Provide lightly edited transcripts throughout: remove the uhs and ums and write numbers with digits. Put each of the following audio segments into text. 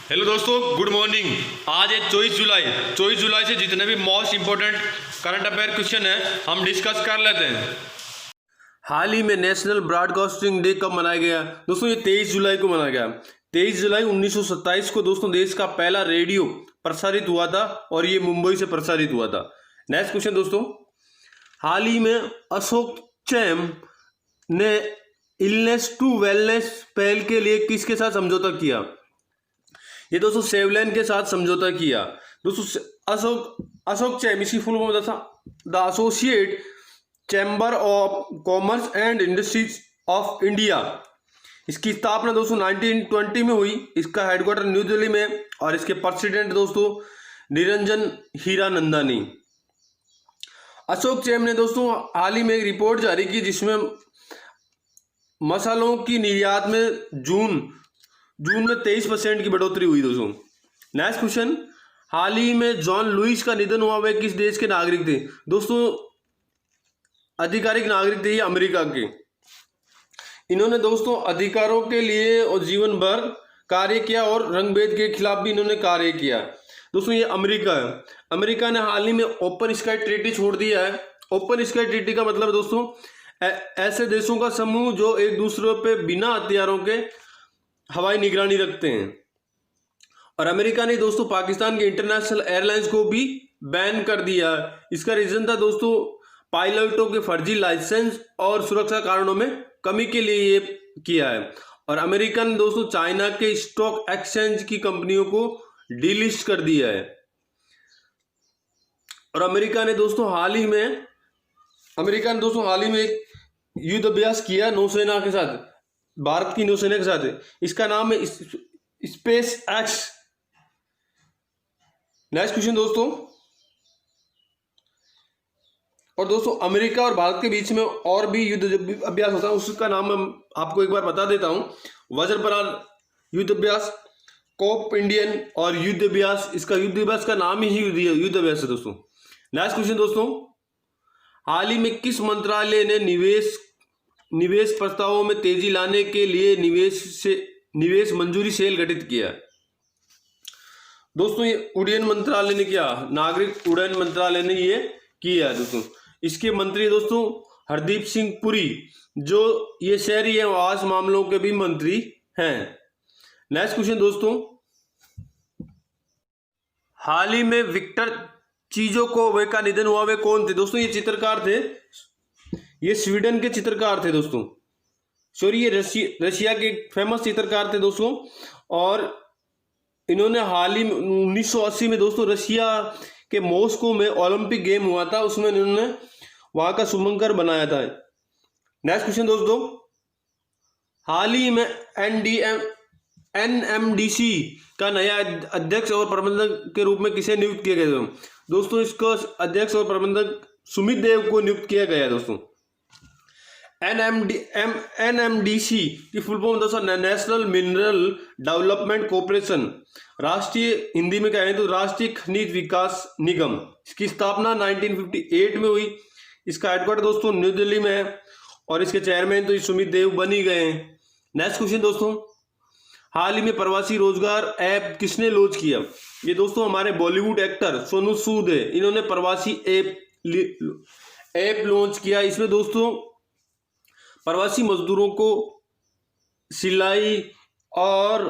Hello दोस्तों, good morning. आज है 24 जुलाई से जितने भी most important current affair question है हम डिस्कस कर लेते हैं। हाल ही में नेशनल ब्रॉडकास्टिंग डे कब मनाया गया? दोस्तों ये 23 जुलाई को मनाया गया। 23 जुलाई 1927 को दोस्तों देश का पहला रेडियो प्रसारित हुआ था और ये मुंबई से प्रसारित हुआ था। नेक्स्ट क्वेश्चन दोस्तों, हाल ही में अशोक चैम ने इलनेस टू वेलनेस पहल के लिए किसके साथ समझौता किया? ये दोस्तों सेवलेन के साथ समझौता किया। दोस्तों अशोक चैम, इसकी फुल फॉर्म था the associate chamber of commerce and industries of India. इसकी स्थापना दोस्तों 1920 में हुई। इसका हेडक्वार्टर न्यू दिल्ली में और इसके प्रेसिडेंट दोस्तों निरंजन हीरानंदानी। अशोक चैम ने दोस्तों हाल ही में एक रिपोर्ट जारी की जिसमें मसालों की निर्यात में जून में 23% की बढ़ोतरी हुई दोस्तों। नेक्स्ट क्वेश्चन, हाल ही में जॉन लुइस का निधन हुआ। वे किस देश के नागरिक थे? दोस्तों आधिकारिक नागरिक थे ये अमेरिका के। इन्होंने दोस्तों अधिकारों के लिए और जीवन भर कार्य किया और रंगभेद के खिलाफ भी इन्होंने कार्य किया। दोस्तों ये अमेरिका है। अमेरिका ने हाल ही में ओपन स्काई ट्रीटी छोड़ दिया है। ओपन स्काई ट्रीटी का मतलब दोस्तों ऐसे देशों का समूह जो एक दूसरे पे बिना हथियारों के हवाई निगरानी रखते हैं। और अमेरिका ने दोस्तों पाकिस्तान के इंटरनेशनल एयरलाइंस को भी बैन कर दिया। इसका रीजन था दोस्तों पायलटों के फर्जी लाइसेंस और सुरक्षा कारणों में कमी के लिए ये किया है। और अमेरिका ने दोस्तों चाइना के स्टॉक एक्सचेंज की कंपनियों को डीलिस्ट कर दिया है। और अमेरिका ने दोस्तों हाल ही में एक युद्ध अभ्यास किया नौसेना के साथ, भारत की नौसेना के साथ। इसका नाम है स्पेस एक्स। नेक्स्ट क्वेश्चन दोस्तों, और दोस्तों अमेरिका और भारत के बीच में और भी युद्ध अभ्यास होता है, उसका नाम मैं आपको एक बार बता देता हूं। वज्रपराग युद्ध अभ्यास, कोप इंडियन और युद्ध अभ्यास। इसका युद्ध अभ्यास का नाम ही युद्ध अभ्यास है दोस्तों। नेक्स्ट क्वेश्चन दोस्तों, हाल ही में किस मंत्रालय ने निवेश प्रस्तावों में तेजी लाने के लिए निवेश मंजूरी सेल गठित किया? दोस्तों ये उड्डयन मंत्रालय ने किया, नागरिक उड्डयन मंत्रालय ने ये किया दोस्तों। इसके मंत्री दोस्तों हरदीप सिंह पुरी, जो ये शहरी एवं आवास मामलों के भी मंत्री हैं। नेक्स्ट क्वेश्चन दोस्तों, हाल ही में विक्टर चिज़ोकोव का निधन हुआ। वे कौन थे? दोस्तों ये चित्रकार थे, ये स्वीडन के चित्रकार थे दोस्तों। सॉरी ये रशिया के फेमस चित्रकार थे दोस्तों। और इन्होंने हाल ही में 1980 में दोस्तों रशिया के मॉस्को में ओलंपिक गेम हुआ था, उसमें इन्होंने वहां का शुभंकर बनाया था। नेक्स्ट क्वेश्चन दोस्तों, हाल ही में NMDC का नया अध्यक्ष और प्रबंधक के रूप में किसे नियुक्त किया गया? दोस्तों इसको अध्यक्ष और प्रबंधक सुमित देव को नियुक्त किया गया दोस्तों। NMDC की फुल फॉर्म दोस्तों नेशनल मिनरल डेवलपमेंट कॉर्पोरेशन, राष्ट्रीय हिंदी में कहें तो राष्ट्रीय खनिज विकास निगम। इसकी स्थापना 1958 में हुई। इसका हेडक्वार्टर दोस्तों न्यू दिल्ली में है और इसके चेयरमैन तो सुमित देव बन ही गए हैं। नेक्स्ट क्वेश्चन दोस्तों, हाल ही में प्रवासी रोजगार ऐप किसने लॉन्च किया? ये दोस्तों हमारे बॉलीवुड एक्टर सोनू सूद है। इन्होंने प्रवासी ऐप लॉन्च किया। इसमें दोस्तों प्रवासी मजदूरों को सिलाई और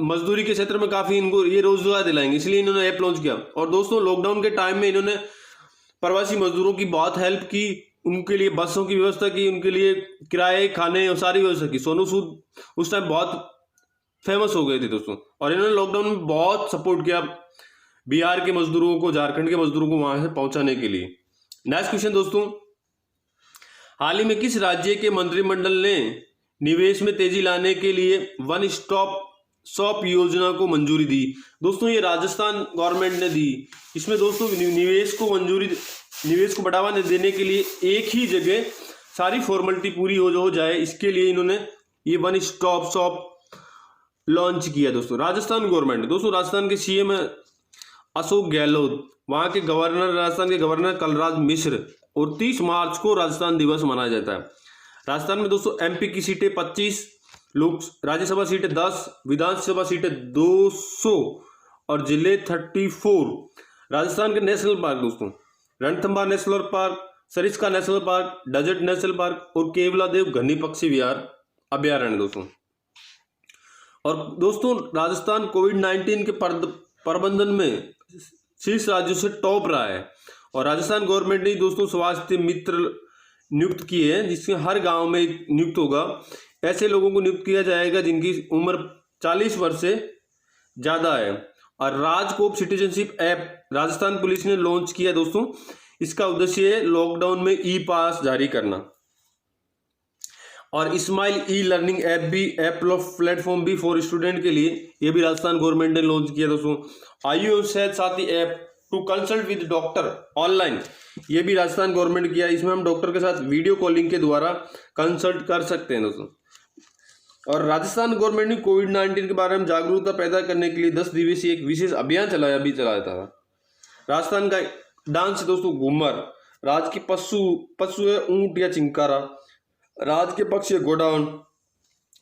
मजदूरी के क्षेत्र में काफी इनको ये रोजगार दिलाएंगे, इसलिए इन्होंने ऐप लॉन्च किया। और दोस्तों लॉकडाउन के टाइम में इन्होंने प्रवासी मजदूरों की बहुत हेल्प की, उनके लिए बसों की व्यवस्था की, उनके लिए किराए खाने और सारी व्यवस्था की। सोनू सूद उस टाइम बहुत फेमस हो गए थे दोस्तों और इन्होंने लॉकडाउन में बहुत सपोर्ट किया बिहार के मजदूरों को, झारखंड के मजदूरों को वहां से पहुंचाने के लिए। नेक्स्ट क्वेश्चन दोस्तों, हाल ही में किस राज्य के मंत्रिमंडल ने निवेश में तेजी लाने के लिए वन स्टॉप शॉप योजना को मंजूरी दी? दोस्तों ये राजस्थान गवर्नमेंट ने दी। इसमें दोस्तों निवेश को बढ़ावा देने के लिए एक ही जगह सारी फॉर्मेलिटी पूरी हो जाए, इसके लिए इन्होंने ये वन स्टॉप शॉप लॉन्च किया दोस्तों। राजस्थान गवर्नमेंट, दोस्तों राजस्थान के CM अशोक गहलोत, वहां के राजस्थान के गवर्नर कलराज मिश्र। और 30 मार्च को राजस्थान दिवस मनाया जाता है। राजस्थान में दोस्तों MP की सीटें 25, लोक राज्यसभा सीटें 10, विधानसभा सीटें 200 और जिले 34। राजस्थान के नेशनल पार्क दोस्तों, Ranthambore national park, Sariska national park, desert national park और केवलादेव घनी पक्षी विहार अभ्यारण्य दोस्तों। और दोस्तों राजस्थान कोविड-19 के प्रबंधन में शीर्ष राज्यों से टॉप रहा है। और राजस्थान गवर्नमेंट ने दोस्तों स्वास्थ्य मित्र नियुक्त किए हैं, जिसमें हर गांव में एक नियुक्त होगा। ऐसे लोगों को नियुक्त किया जाएगा जिनकी उम्र 40 वर्ष से ज़्यादा है। और RajCop citizenship app Rajasthan police ने लॉन्च किया दोस्तों। इसका उद्देश्य है लॉकडाउन में ई पास जारी करना। और इस्माइल ई लर्निंग ऐप भी प्लेटफॉर्म भी फॉर स्टूडेंट के लिए, ये भी राजस्थान गवर्नमेंट ने लॉन्च किया दोस्तों। Ayush Sathi app to consult with doctor online, ये भी राजस्थान गवर्नमेंट किया। इसमें हम डॉक्टर के साथ वीडियो कॉलिंग के द्वारा कंसल्ट कर सकते हैं दोस्तों। और राजस्थान गवर्नमेंट ने कोविड-19 के बारे में जागरूकता पैदा करने के लिए 10 दिवसीय एक विशेष अभियान चलाया था। राजस्थान का डांस है दोस्तों घूमर, राज्य की पशु है ऊंट या चिंकारा, राज्य के पक्षी है गोडाउन,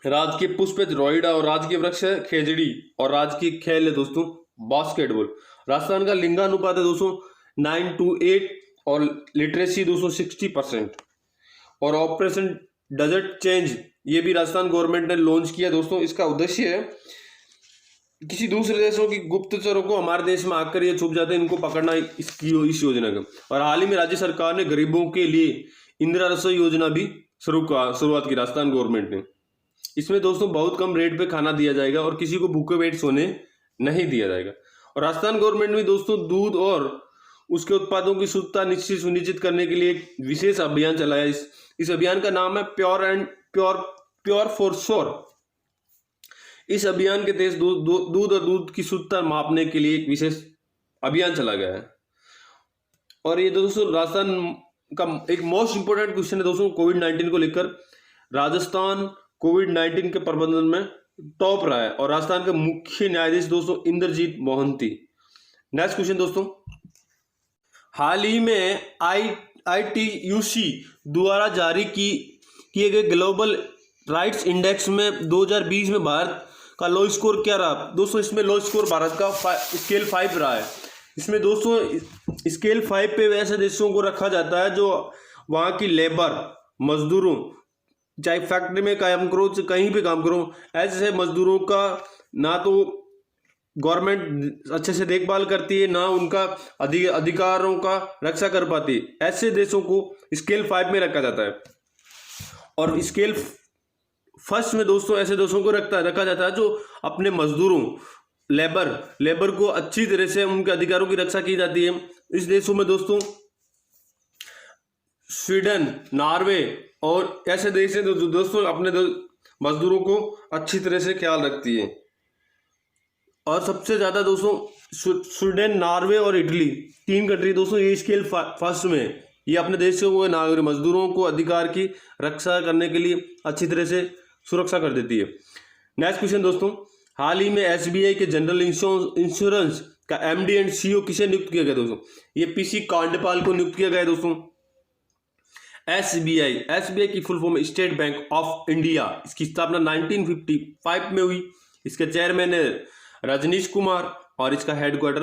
राज्य के पुष्प है रोइडा और राज्य के वृक्ष है खेजड़ी और राज्य की खेल है दोस्तों बास्केटबॉल। राजस्थान का लिंगानुपात है दोस्तों 9:8 और लिटरेसी दोस्तों 60%। और ऑपरेशन डेजर्ट चेंज, ये भी राजस्थान गवर्नमेंट ने लॉन्च किया दोस्तों। इसका उद्देश्य है किसी दूसरे देशों की गुप्तचरों को हमारे देश में आकर ये छुप जाते हैं, इनको पकड़ना इस योजना का। और हाल ही में राज्य सरकार ने गरीबों के लिए इंदिरा रसोई योजना भी शुरुआत की राजस्थान गवर्नमेंट ने। इसमें दोस्तों बहुत कम रेट पे खाना दिया जाएगा और किसी को भूखे पेट सोने नहीं दिया जाएगा। और राजस्थान गवर्नमेंट ने दोस्तों दूध और उसके उत्पादों की शुद्धता सुनिश्चित करने के लिए एक विशेष अभियान चलाया। इस अभियान का नाम है प्योर फॉर श्योर। इस अभियान के तहत दूध और दूध की शुद्धता मापने के लिए एक विशेष अभियान चला गया है। और ये दोस्तों राजस्थान का एक मोस्ट इंपोर्टेंट क्वेश्चन है दोस्तों कोविड-19 को लेकर। राजस्थान कोविड-19 के प्रबंधन में टॉप रहा है और राजस्थान के मुख्य न्यायाधीश दोस्तों इंद्रजीत मोहंती। नेक्स्ट क्वेश्चन दोस्तों, हाल ही में ITUC द्वारा जारी किए गए ग्लोबल राइट्स इंडेक्स में 2020 में भारत का लो स्कोर क्या रहा दोस्तों? इसमें लो स्कोर भारत का स्केल 5 रहा है। इसमें दोस्तों स्केल 5 पे वैसे देशों को रखा जाता है जो वहाँ की लेबर मजदूरों, चाहे फैक्ट्री में काम करो चाहे कहीं पे काम करो, ऐसे मजदूरों का ना तो गवर्नमेंट अच्छे से देखभाल करती है ना उनका अधिकारों का रक्षा कर पाती है। ऐसे देशों को स्केल 5 में रखा जाता है। और स्केल फर्स्ट में दोस्तों ऐसे देशों को रखा जाता है जो अपने मजदूरों लेबर को अच्छी तरह से उनके अधिकारों की रक्षा की जाती है। इस देशों में दोस्तों स्वीडन, नॉर्वे और ऐसे देश हैं जो दोस्तों अपने मजदूरों को अच्छी तरह से ख्याल रखती है। और सबसे ज़्यादा दोस्तों स्वीडन, नॉर्वे और इटली 3 कंट्री दोस्तों ये स्केल फर्स्ट में ये अपने देश के नागरिक मजदूरों को अधिकार की रक्षा करने के लिए अच्छी तरह से सुरक्षा कर देती है। नेक्स्ट क्वेश्चन दोस्तों, हाल ही में SBI के जनरल इंश्योरेंस का MD एंड CEO किसे नियुक्त किया गया दोस्तों? ये PC कांडपाल को नियुक्त किया गया है दोस्तों। SBI की full form state bank of India, इसकी स्थापना 1955 में हुई। इसके चेयरमैन है रजनीश कुमार और इसका हेडक्वार्टर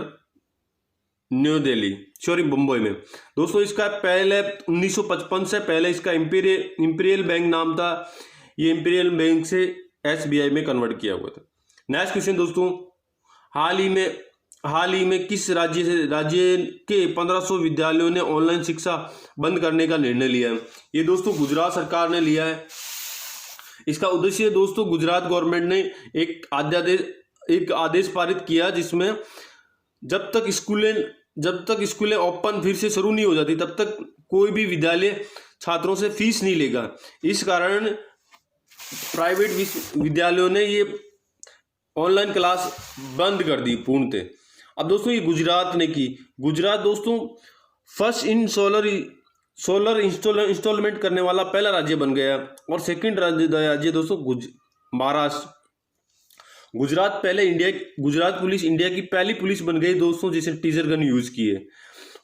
मुंबई में दोस्तों। इसका पहले 1955 से पहले इसका इंपीरियल बैंक नाम था। ये इंपीरियल बैंक से SBI में कन्वर्ट किया हुआ था। नेक्स्ट क्वेश्चन दोस्तों, हाल ही में किस राज्य के 1500 विद्यालयों ने ऑनलाइन शिक्षा बंद करने का निर्णय लिया है? ये दोस्तों गुजरात सरकार ने लिया है। इसका उद्देश्य दोस्तों गुजरात गवर्नमेंट ने एक आदेश पारित किया जिसमें जब तक स्कूलें ओपन फिर से शुरू नहीं हो जाती तब तक कोई भी विद्यालय छात्रों से फीस नहीं लेगा। इस कारण प्राइवेट विद्यालयों ने ये ऑनलाइन क्लास बंद कर दी पूर्णतः। अब दोस्तों ये गुजरात ने की। गुजरात दोस्तों फर्स्ट इन सोलर इंस्टॉलमेंट करने वाला पहला राज्य बन गया। और सेकंड राज्य दोस्तों महाराष्ट्र। गुजरात पुलिस इंडिया की पहली पुलिस बन गई दोस्तों जिसने टीजर गन यूज की है।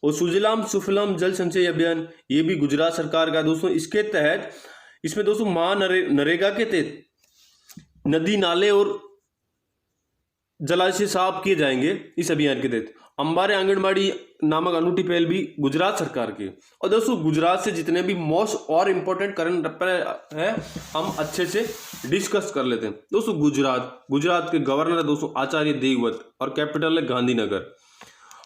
और सुजलाम सुफलाम जल संचय अभियान ये भी गुजरात सरकार का दोस्तों। इसके तहत इसमें दोस्तों नरेगा के तहत नदी नाले और जलाशय साफ किए जाएंगे इस अभियान के तहत। अंबारे आंगनबाड़ी नामक अनूठी पहल भी गुजरात सरकार की। और दोस्तों गुजरात से जितने भी मोस्ट और इम्पोर्टेंट करंट अफेयर है हम अच्छे से डिस्कस कर लेते हैं। दोस्तों गुजरात के गवर्नर है दोस्तों आचार्य देवव्रत और कैपिटल है गांधीनगर।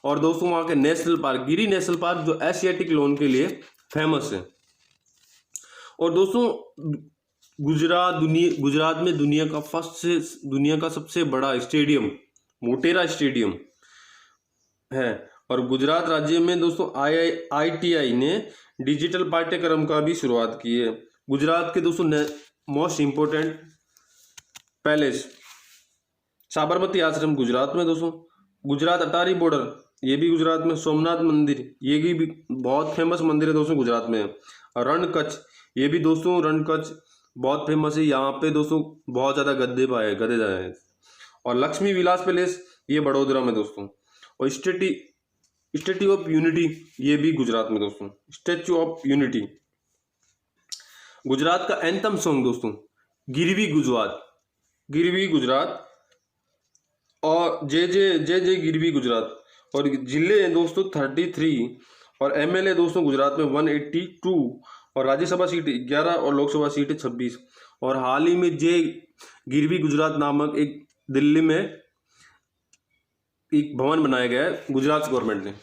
और दोस्तों वहाँ के नेशनल पार्क गिरी नेशनल पार्क जो एशियाटिक लोन के लिए फेमस है। और दोस्तों गुजरात में दुनिया का सबसे बड़ा स्टेडियम मोटेरा स्टेडियम है। और गुजरात राज्य में दोस्तों IITI ने डिजिटल पाठ्यक्रम का भी शुरुआत की है। गुजरात के दोस्तों मोस्ट इम्पोर्टेंट पैलेस साबरमती आश्रम गुजरात में दोस्तों। गुजरात अटारी बॉर्डर ये भी गुजरात में। सोमनाथ मंदिर ये भी बहुत फेमस मंदिर है दोस्तों गुजरात में। रण कच्छ ये भी दोस्तों रण कच्छ बहुत फेमस है। यहाँ पे दोस्तों बहुत ज़्यादा गधे जाए हैं। और लक्ष्मी विलास पैलेस ये बड़ोदरा में दोस्तों। और स्टैच्यू ऑफ यूनिटी ये भी गुजरात में दोस्तों। स्टैच्यू ऑफ यूनिटी गुजरात का एंथम सॉन्ग दोस्तों गिरवी गुजरात और जय गिरवी गुजरात। और जिले हैं दोस्तों 33 और MLA दोस्तों गुजरात में 182 और राज्यसभा सीट 11 और लोकसभा सीट 26। और हाल ही में जय गिरवी गुजरात नामक एक दिल्ली में एक भवन बनाया गया है गुजरात गवर्नमेंट ने।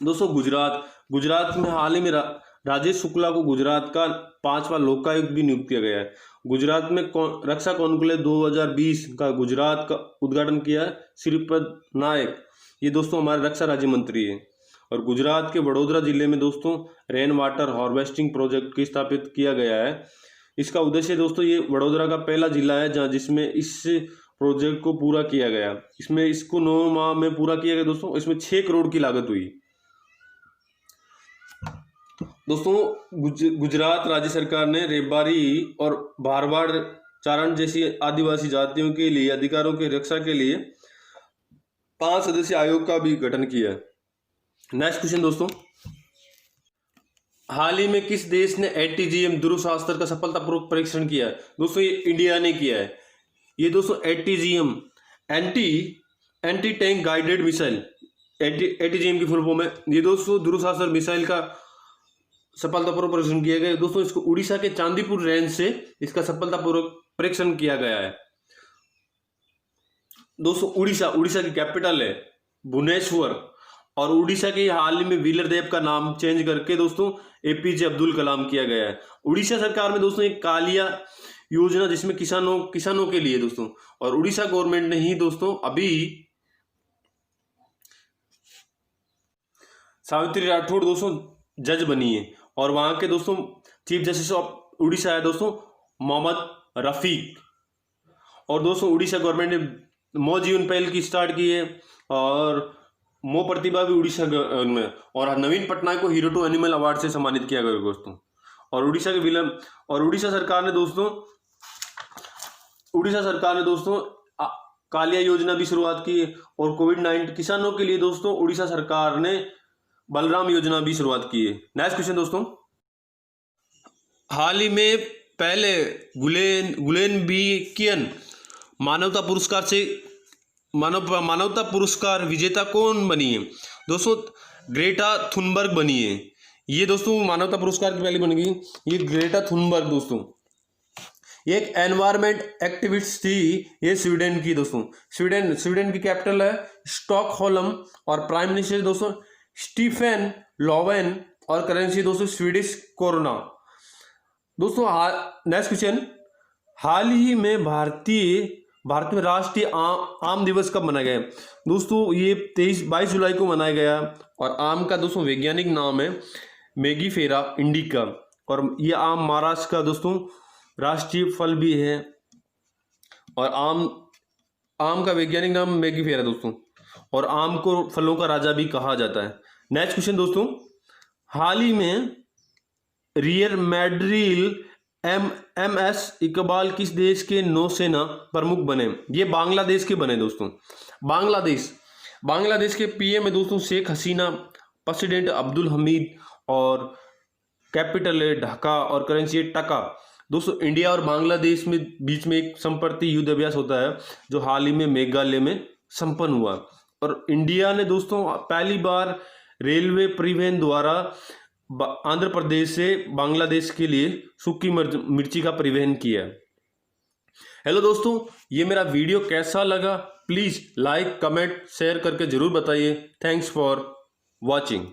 दोस्तों गुजरात में हाल ही में राजेश शुक्ला को गुजरात का 5वां लोकायुक्त भी नियुक्त किया गया है। गुजरात में रक्षा कॉन्क्लेव 2020 का गुजरात का उद्घाटन किया श्रीपद नायक ये दोस्तों हमारे रक्षा राज्य मंत्री है। और गुजरात के वडोदरा जिले में दोस्तों रेन वाटर हार्वेस्टिंग प्रोजेक्ट की स्थापित किया गया है। इसका उद्देश्य दोस्तों ये वडोदरा का पहला जिला है जहाँ जिसमें इस प्रोजेक्ट को पूरा किया गया। इसमें इसको 9 माह में पूरा किया गया दोस्तों। इसमें 6 करोड़ की लागत हुई। दोस्तों गुजरात राज्य सरकार ने रेबारी और भारवाड़ चारण जैसी आदिवासी जातियों के लिए अधिकारों की रक्षा के लिए 5 सदस्यीय आयोग का भी गठन किया है। नेक्स्ट क्वेश्चन दोस्तों हाल ही में किस देश ने ATGM ध्रुवशास्त्र का सफलतापूर्वक परीक्षण किया है? दोस्तों ये इंडिया ने किया है। ये दोस्तों ATGM anti tank guided missile ATGM की फुल फॉर्म है। ये दोस्तों ध्रुवशास्त्र मिसाइल का सफलतापूर्वक परीक्षण किया गया। दोस्तों इसको उड़ीसा के चांदीपुर रेंज से इसका सफलतापूर्वक परीक्षण किया गया है। दोस्तों उड़ीसा की कैपिटल है भुवनेश्वर। और उड़ीसा के हाल ही में व्हीलर देव का नाम चेंज करके दोस्तों APJ अब्दुल कलाम किया गया है। उड़ीसा सरकार में दोस्तों एक कालिया योजना जिसमें किसानों के लिए दोस्तों। और उड़ीसा गवर्नमेंट ने ही दोस्तों अभी सावित्री राठौड़ दोस्तों जज बनी है। और वहां के दोस्तों चीफ जस्टिस ऑफ उड़ीसा है दोस्तों मोहम्मद रफीक। और दोस्तों उड़ीसा गवर्नमेंट ने मो जीवन पहल की स्टार्ट की है। और मो प्रतिभा भी उड़ीसा में। और नवीन पटनायक को हीरो टू एनिमल अवार्ड से सम्मानित किया गया दोस्तों। और उड़ीसा सरकार ने दोस्तों कालिया योजना भी शुरुआत की। और कोविड-19 किसानों के लिए दोस्तों उड़ीसा सरकार ने बलराम योजना भी शुरुआत की है। नेक्स्ट क्वेश्चन दोस्तों हाल ही में पहले गुलेनबीकियन मानवता पुरस्कार विजेता कौन बनी है? दोस्तों ग्रेटा थुनबर्ग बनी है। ये दोस्तों मानवता पुरस्कार की पहली बन गई ये ग्रेटा थुनबर्ग दोस्तों। ये एक एनवायरमेंट एक्टिविस्ट थी। ये स्वीडन की दोस्तों। स्वीडन की कैपिटल है स्टॉकहोल्म। और प्राइम मिनिस्टर दोस्तों स्टीफन लोवेन। और करेंसी दोस्तों स्वीडिश कोरोना। दोस्तों नेक्स्ट क्वेश्चन हाल ही में भारत में राष्ट्रीय आम दिवस कब मनाया गया? दोस्तों ये 22 जुलाई को मनाया गया। और आम का दोस्तों वैज्ञानिक नाम है मेगीफेरा इंडिका। और ये आम महाराष्ट्र का दोस्तों राष्ट्रीय फल भी है। और आम का वैज्ञानिक नाम मेगीफेरा दोस्तों। और आम को फलों का राजा भी कहा जाता है। नेक्स्ट क्वेश्चन दोस्तों हाल ही में रियर मैड्रिल MS इकबाल किस देश के नौसेना प्रमुख बने? ये बांग्लादेश के बने दोस्तों। बांग्लादेश के PM है दोस्तों शेख हसीना। प्रेसिडेंट अब्दुल हमीद। और कैपिटल है ढाका। और करेंसी है टका। दोस्तों इंडिया और बांग्लादेश में बीच में एक संपर्ती युद्ध अभ्यास होता है जो हाल ही में मेघालय में संपन्न हुआ, और इंडिया ने दोस्तों पहली बार रेलवे परिवहन द्वारा आंध्र प्रदेश से बांग्लादेश के लिए सूखी मिर्ची का परिवहन किया। हेलो दोस्तों, ये मेरा वीडियो कैसा लगा प्लीज़ लाइक कमेंट शेयर करके ज़रूर बताइए। Thanks for watching.